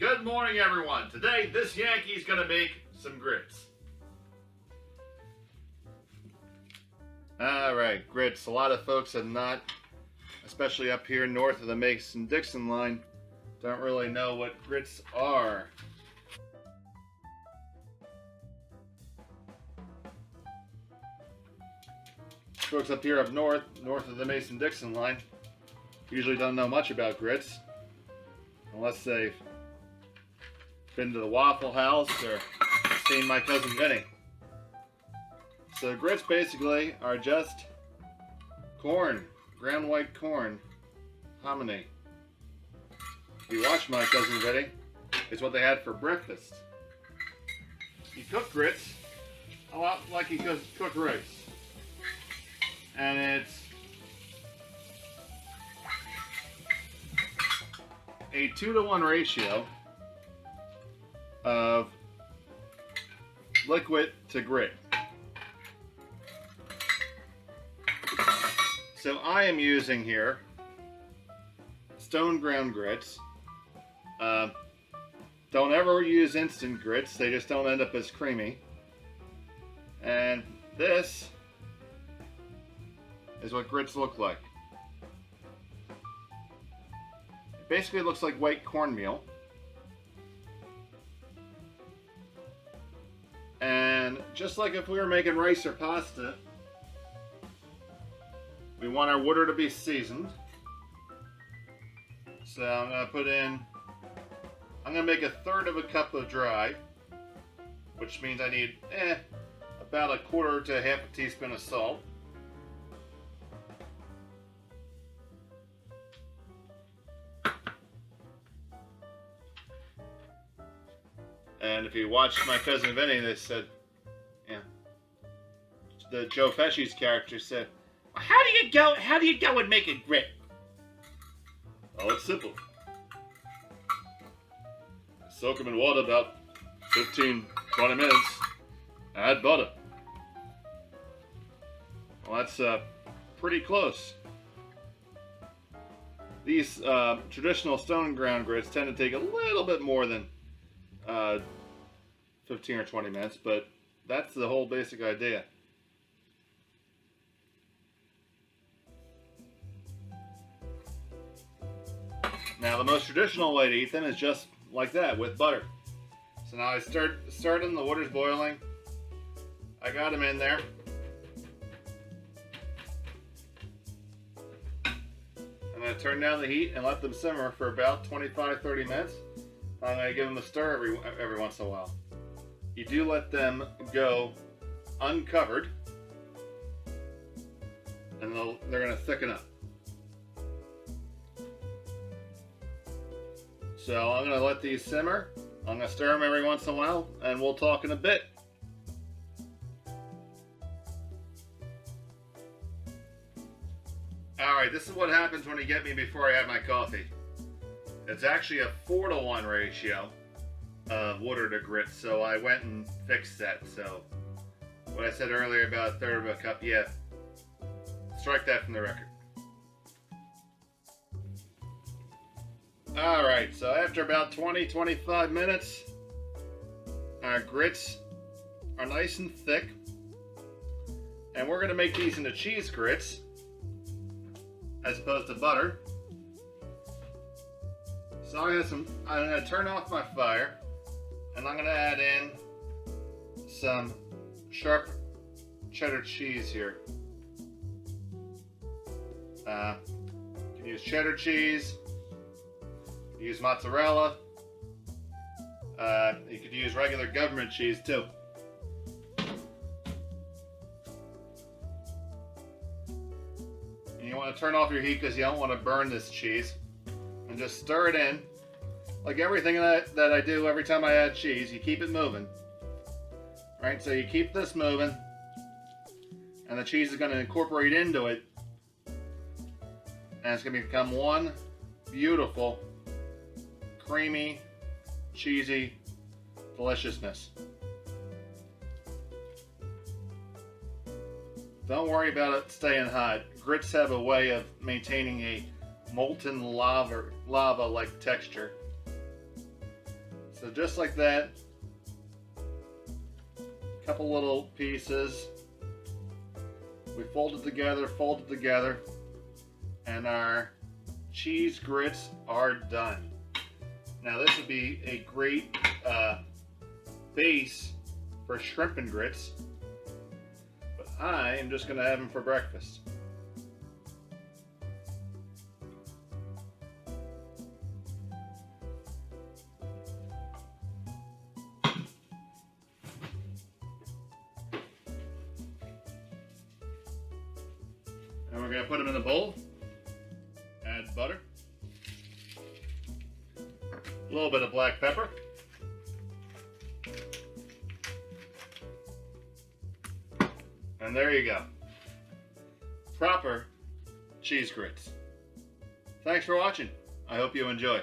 Good morning, everyone. Today, this Yankee's gonna make some grits. Alright, grits. A lot of folks have not, especially up here north of the Mason-Dixon line, don't really know what grits are. Folks up here up north of the Mason-Dixon line, usually don't know much about grits, unless they've been to the Waffle House or seen my cousin Vinny. So grits basically are just corn, ground white corn, hominy. If you watch my cousin Vinny, it's what they had for breakfast. You cook grits a lot like you cook rice. And it's a 2-to-1 ratio of liquid to grit. So I am using here stone ground grits. Don't ever use instant grits, they just don't end up as creamy. And this is what grits look like. It basically looks like white cornmeal. And just like if we were making rice or pasta, we want our water to be seasoned. So I'm gonna make 1/3 of a cup of dry, which means I need about 1/4 to 1/2 teaspoon of salt. And if you watched my cousin Vinny, they said, the Joe Pesci's character said, how do you go and make a grit? Oh, it's simple. Soak them in water about 15-20 minutes. Add butter. Well, that's pretty close. These traditional stone ground grits tend to take a little bit more than 15 or 20 minutes, but that's the whole basic idea. Now, the most traditional way to eat them is just like that, with butter. So now I start them, the water's boiling. I got them in there. I'm going to turn down the heat and let them simmer for about 25-30 minutes. I'm going to give them a stir every once in a while. You do let them go uncovered, and they're going to thicken up. So I'm going to let these simmer. I'm going to stir them every once in a while, and we'll talk in a bit. Alright, this is what happens when you get me before I have my coffee. It's actually a 4-to-1 ratio of water to grit, so I went and fixed that. So what I said earlier about 1/3 of a cup, strike that from the record. Alright, so after about 20-25 minutes, our grits are nice and thick. And we're going to make these into cheese grits as opposed to butter. So I'm going to turn off my fire, and I'm going to add in some sharp cheddar cheese here. You can use cheddar cheese, you can use mozzarella, you could use regular government cheese too. And you want to turn off your heat because you don't want to burn this cheese. And just stir it in. Like everything that I do every time I add cheese, you keep it moving. Right, so you keep this moving, and the cheese is going to incorporate into it, and it's going to become one beautiful, creamy, cheesy deliciousness. Don't worry about it staying hot. Grits have a way of maintaining a molten lava-like texture. So just like that, couple little pieces. We fold it together, and our cheese grits are done. Now this would be a great base for shrimp and grits, but I am just gonna have them for breakfast. And we're going to put them in the bowl, add butter, a little bit of black pepper, and there you go. Proper cheese grits. Thanks for watching. I hope you enjoy.